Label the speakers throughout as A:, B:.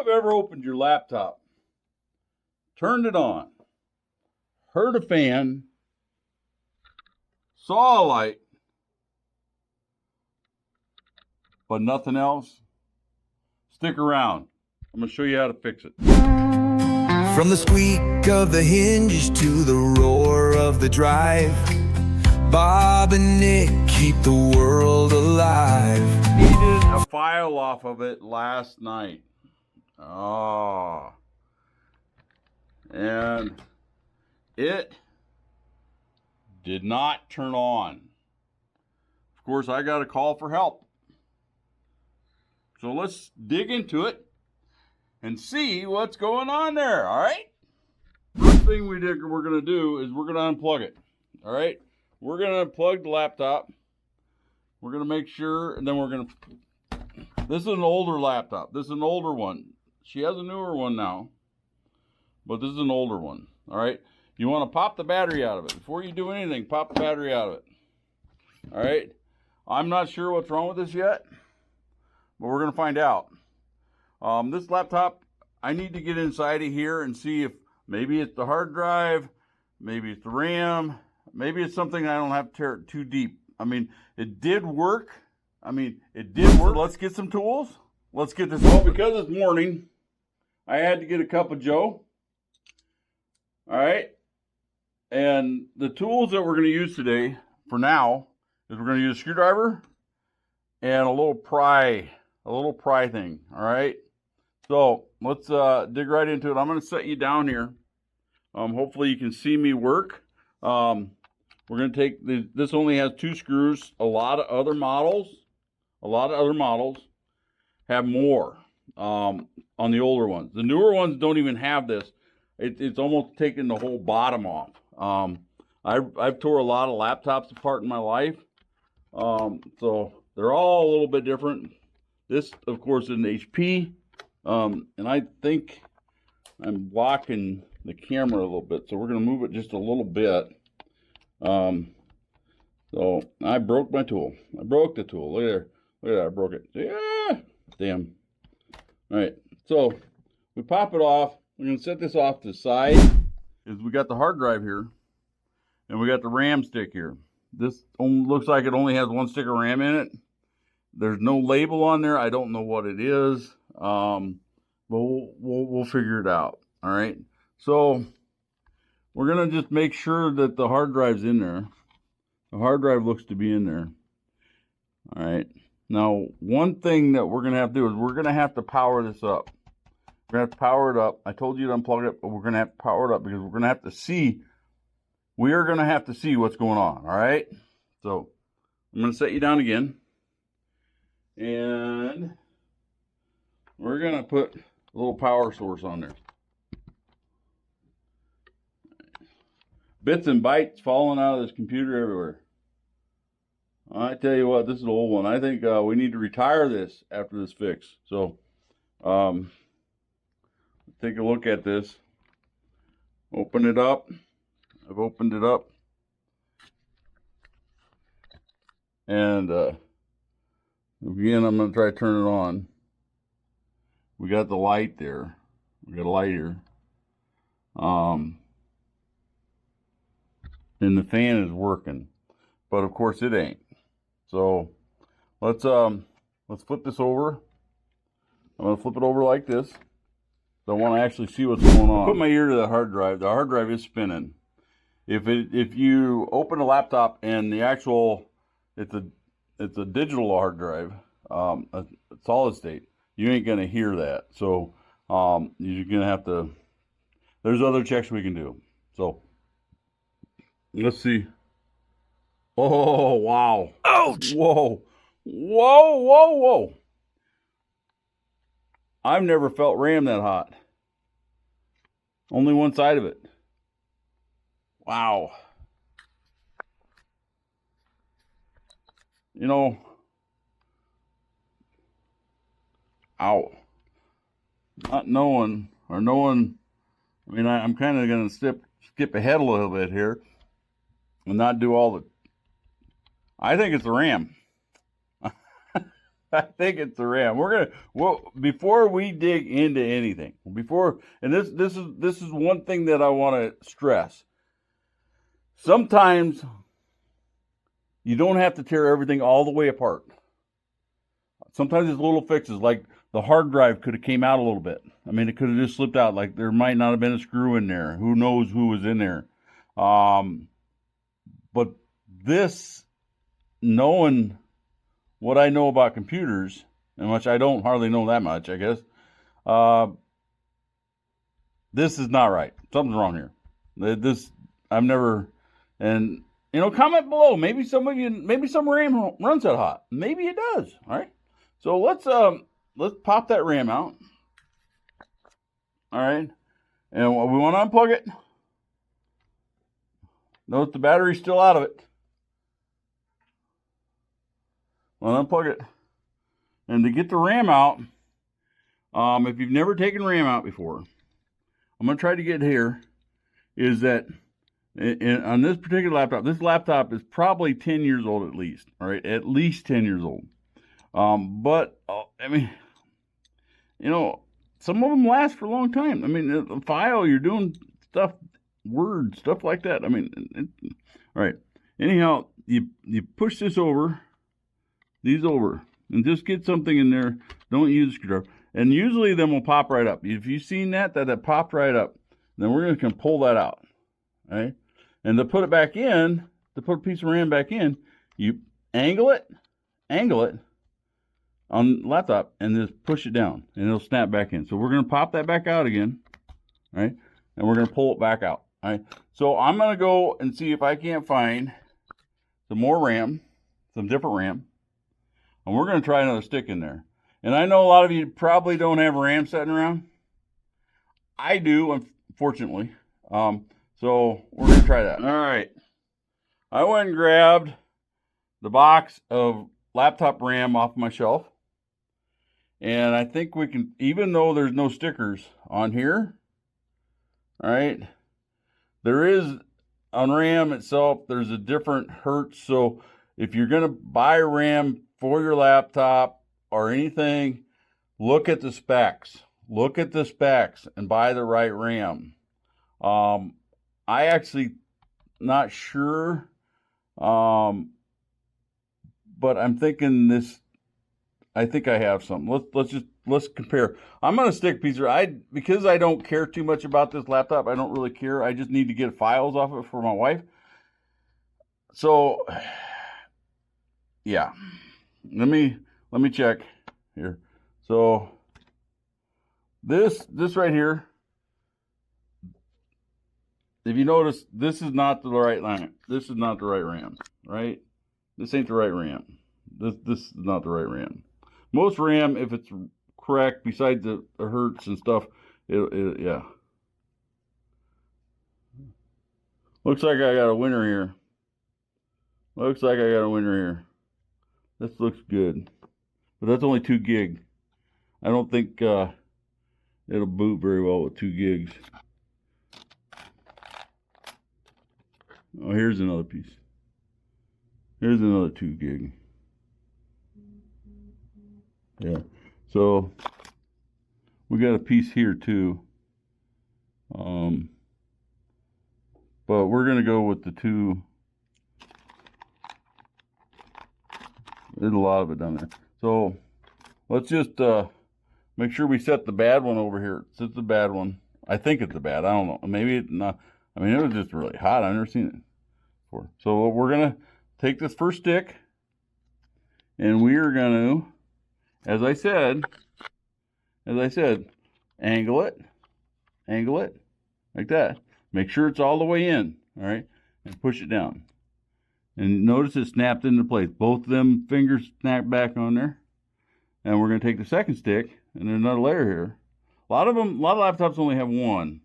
A: Have you ever opened your laptop, turned it on, heard a fan, saw a light, but nothing else? Stick around. I'm going to show you how to fix it.
B: From the squeak of the hinges to the roar of the drive, Bob and Nick keep the world alive.
A: Needed a file off of it last night. Oh. And it did not turn on. Of course, I got a call for help. So let's dig into it and see what's going on there, all right? First thing we're going to do is we're going to unplug it, all right? We're going to unplug the laptop. We're going to make sure, and then we're going to... This is an older laptop. This is an older one. She has a newer one now, but this is an older one, all right? You want to pop the battery out of it. Before you do anything, pop the battery out of it, all right? I'm not sure what's wrong with this yet, but we're going to find out. This laptop, I need to get inside of here and see if maybe it's the hard drive, maybe it's the RAM, maybe it's something I don't have to tear it too deep. I mean, it did work. Let's get some tools. Let's get this. Well, because it's morning, I had to get a cup of Joe. All right. And the tools that we're going to use today, for now, is we're going to use a screwdriver and a little pry thing. All right. So let's dig right into it. I'm going to set you down here. Hopefully you can see me work. We're going to take this only has 2 screws. A lot of other models have more on the older ones. The newer ones don't even have this. It's almost taken the whole bottom off. I've tore a lot of laptops apart in my life. So they're all a little bit different. This, of course, is an HP. And I think I'm blocking the camera a little bit. So we're going to move it just a little bit. So I broke my tool. I broke the tool. Look at that. I broke it. Yeah. Damn. All right. So we pop it off. We're going to set this off to the side. We got the hard drive here, and we got the RAM stick here. This looks like it only has 1 stick of RAM in it. There's no label on there. I don't know what it is. But we'll figure it out. All right. So we're going to just make sure that the hard drive's in there. The hard drive looks to be in there. All right. Now, one thing that we're going to have to do is we're going to have to power this up. We're going to have to power it up. I told you to unplug it, but we're going to have to power it up because we're going to have to see. We are going to have to see what's going on. All right. So I'm going to set you down again. And we're going to put a little power source on there. Bits and bytes falling out of this computer everywhere. I tell you what, this is an old one. I think we need to retire this after this fix. So, take a look at this. Open it up. I've opened it up. And again, I'm going to try to turn it on. We got the light there. We got a light here. And the fan is working. But of course it ain't. So let's flip this over. I'm gonna flip it over like this. So I want to actually see what's going on. Put my ear to the hard drive. The hard drive is spinning. If you open a laptop and the actual it's a digital hard drive, a solid state, you ain't gonna hear that. So you're gonna have to. There's other checks we can do. So let's see. Oh, wow.
B: Ouch!
A: Whoa. Whoa, whoa, whoa. I've never felt RAM that hot. Only one side of it. Wow. You know. Ow. Not knowing, or knowing, I mean, I'm kind of going to skip ahead a little bit here and not do all the, I think it's the RAM. I think it's the RAM. Before we dig into anything, and this is one thing that I want to stress. Sometimes you don't have to tear everything all the way apart. Sometimes it's little fixes, like the hard drive could have came out a little bit. I mean, it could have just slipped out. Like there might not have been a screw in there. Who knows who was in there? But this, knowing what I know about computers, and which I don't hardly know that much, I guess, this is not right. Something's wrong here. I've never, and comment below. Maybe some RAM runs that hot. Maybe it does. All right. So let's pop that RAM out. All right, and we want to unplug it. Note the battery's still out of it. Well, unplug it. And to get the RAM out, if you've never taken RAM out before, I'm going to try to get here, is that on this particular laptop, this laptop is probably 10 years old at least, all right? At least 10 years old. But, I mean, some of them last for a long time. I mean, the file, you're doing stuff, Word, stuff like that. I mean, all right. Anyhow, you push these over, and just get something in there. Don't use a screwdriver. And usually them will pop right up. If you've seen that popped right up, then we're going to pull that out. All right? And to put it back in, to put a piece of RAM back in, you angle it on the laptop and just push it down, and it'll snap back in. So we're going to pop that back out again, right? And we're going to pull it back out. All right. So I'm going to go and see if I can't find some more RAM, some different RAM, and we're going to try another stick in there. And I know a lot of you probably don't have RAM sitting around. I do, unfortunately. So we're going to try that. All right. I went and grabbed the box of laptop RAM off my shelf. And I think we can, even though there's no stickers on here, all right, there is, on RAM itself, there's a different hertz. So if you're going to buy RAM for your laptop or anything, look at the specs. Look at the specs and buy the right RAM. I actually not sure, but I'm thinking this. I think I have some. Let's compare. I'm gonna stick piece of because I don't care too much about this laptop. I don't really care. I just need to get files off it for my wife. So yeah, let me check here. So this right here, if you notice, this is not the right line. This is not the right RAM, right? This ain't the right RAM. This is not the right RAM. Most RAM, if it's correct, besides the hertz and stuff, yeah. Looks like I got a winner here. Looks like I got a winner here. This looks good. But that's only 2 gig. I don't think it'll boot very well with 2 gigs. Oh, here's another piece. Here's another 2 gig. Yeah, so we got a piece here too. But we're gonna go with the 2. There's a lot of it down there. So let's just make sure we set the bad one over here. It's the bad one. I think it's the bad. I don't know. Maybe it's not. I mean, it was just really hot. I've never seen it before. So we're gonna take this first stick, and we are gonna, as I said, angle it like that. Make sure it's all the way in, all right, and push it down. And notice it snapped into place. Both of them fingers snapped back on there. And we're going to take the second stick, and there's another layer here. A lot of laptops only have one.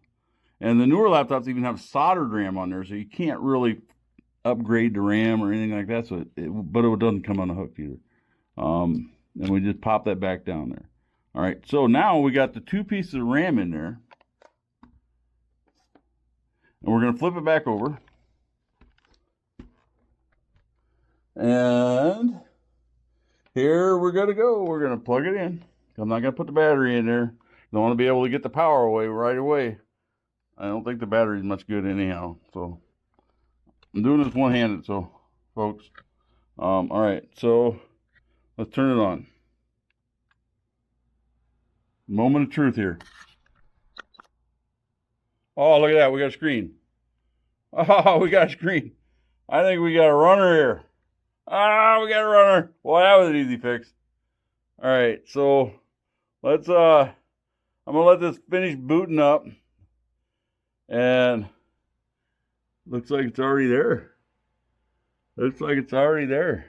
A: And the newer laptops even have soldered RAM on there, so you can't really upgrade the RAM or anything like that. So but it doesn't come on the hook either. And we just pop that back down there. All right, so now we got the 2 pieces of RAM in there. And we're going to flip it back over. And here we're gonna go. We're gonna plug it in. I'm not gonna put the battery in there. Don't want to be able to get the power away right away. I don't think the battery's much good anyhow. So I'm doing this one-handed, so folks. All right, so let's turn it on. Moment of truth here. Oh, look at that. We got a screen. Oh, we got a screen. I think we got a runner here. Ah, we got a runner. Well, that was an easy fix. All right, so let's, I'm going to let this finish booting up. And looks like it's already there. Looks like it's already there.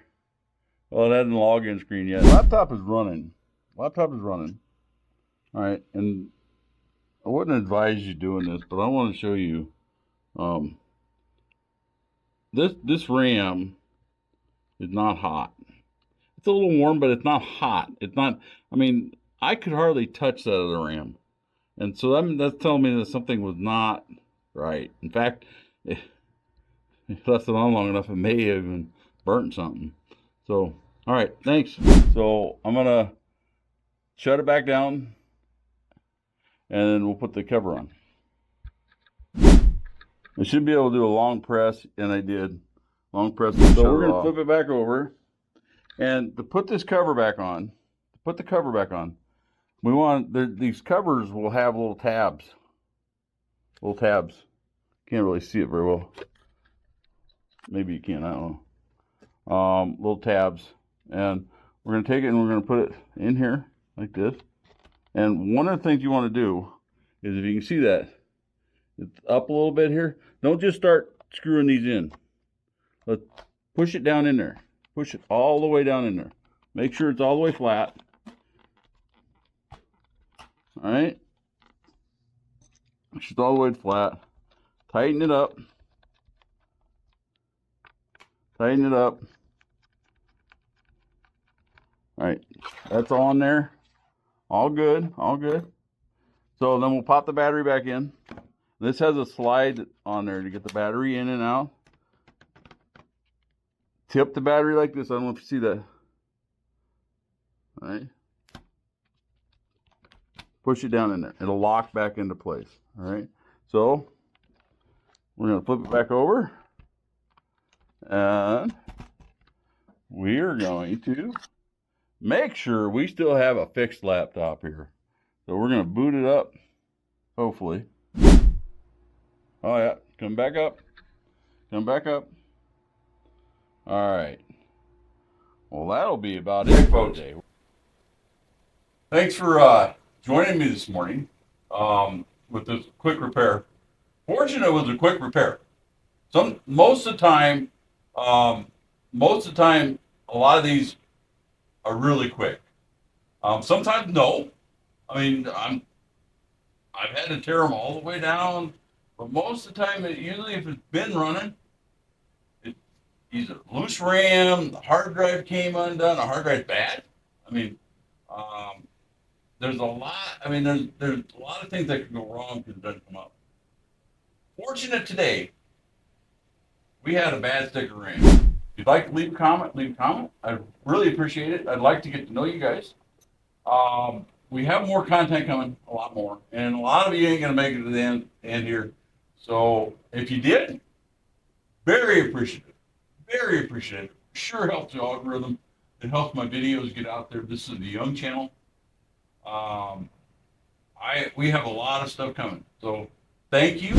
A: Well, it hasn't login screen yet. Laptop is running. Laptop is running. All right, and I wouldn't advise you doing this, but I want to show you this RAM is not hot. It's a little warm, but it's not hot. It's not, I mean, I could hardly touch that other RAM. And so that's telling me that something was not right. In fact, if left it on long enough, it may have even burnt something. So, all right, thanks. So I'm going to shut it back down, and then we'll put the cover on. I should be able to do a long press, and I did. Long press. So we're going to flip it back over. And to put this cover back on, we want, these covers will have little tabs. Can't really see it very well. Maybe you can, I don't know. Little tabs. And we're going to take it and we're going to put it in here like this. And one of the things you want to do is, if you can see that, it's up a little bit here. Don't just start screwing these in. Let's push it down in there. Push it all the way down in there. Make sure it's all the way flat. All right. Push it all the way flat. Tighten it up. Tighten it up. All right. That's all in there. All good. All good. So then we'll pop the battery back in. This has a slide on there to get the battery in and out. Tip the battery like this. I don't know if you see that. All right. Push it down in there. It'll lock back into place. All right. So we're going to flip it back over. And we are going to make sure we still have a fixed laptop here. So we're going to boot it up. Hopefully. Oh yeah. Come back up. Come back up. All right. Well, that'll be about it for today. Thanks for joining me this morning with this quick repair. Fortunately, it was a quick repair. Most of the time, a lot of these are really quick. Sometimes no. I mean, I've had to tear them all the way down, but most of the time, usually if it's been running, either loose RAM, the hard drive came undone, the hard drive's bad. I mean, there's a lot. I mean, there's a lot of things that can go wrong because it doesn't come up. Fortunate today, we had a bad stick of RAM. If you'd like to leave a comment, leave a comment. I'd really appreciate it. I'd like to get to know you guys. We have more content coming, a lot more, and a lot of you ain't gonna make it to the end here. So if you did, very appreciative. Very appreciative. Sure helps the algorithm. It helps my videos get out there. This is the Young channel. We have a lot of stuff coming. So thank you.